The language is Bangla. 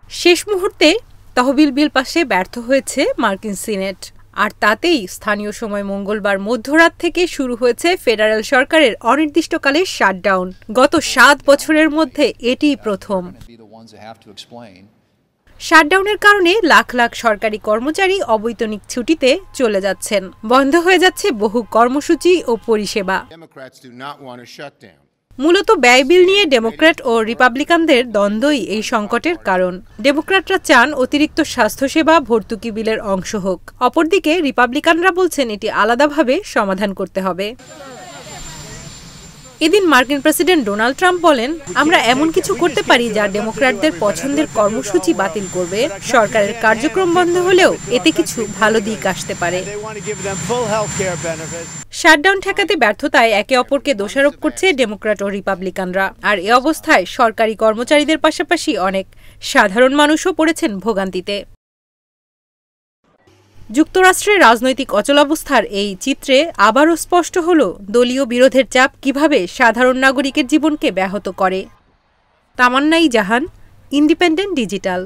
শেষ মুহূর্তে তহবিল বিল পাশে ব্যর্থ হয়েছে মার্কিন সিনেট, আর তাতেই স্থানীয় সময় মঙ্গলবার মধ্যরাত থেকে শুরু হয়েছে ফেডারেল সরকারের অনির্দিষ্টকালের শাটডাউন। গত 7 বছরের মধ্যে এটিই প্রথম। শাটডাউনের কারণে লাখ লাখ সরকারি কর্মচারী অবৈতনিক ছুটিতে চলে যাচ্ছেন, বন্ধ হয়ে যাচ্ছে বহু কর্মসূচি ও পরিষেবা। মূলত ব্যয় বিল নিয়ে ডেমোক্র্যাট ও রিপাবলিকানদের দ্বন্দ্বই এই সংকটের কারণ। ডেমোক্র্যাটরা চান অতিরিক্ত স্বাস্থ্যসেবা ভর্তুকি বিলের অংশ হোক, অপরদিকে রিপাবলিকানরা বলছেন এটি আলাদাভাবে সমাধান করতে হবে। এদিন মার্কিন প্রেসিডেন্ট ডোনাল্ড ট্রাম্প বলেন, আমরা এমন কিছু করতে পারি যা ডেমোক্র্যাটদের পছন্দের কর্মসূচি বাতিল করবে। সরকারের কার্যক্রম বন্ধ হলেও এতে কিছু ভালো দিক আসতে পারে। শাটডাউন ঠেকাতে ব্যর্থতায় একে অপরকে দোষারোপ করছে ডেমোক্র্যাট ও রিপাবলিকানরা। আর এ অবস্থায় সরকারি কর্মচারীদের পাশাপাশি অনেক সাধারণ মানুষও পড়েছেন ভোগান্তিতে। যুক্তরাষ্ট্রের রাজনৈতিক অচলাবস্থার এই চিত্রে আবারও স্পষ্ট হল দলীয় বিরোধের চাপ কিভাবে সাধারণ নাগরিকের জীবনকে ব্যাহত করে। তামান্নাই জাহান, ইন্ডিপেন্ডেন্ট ডিজিটাল।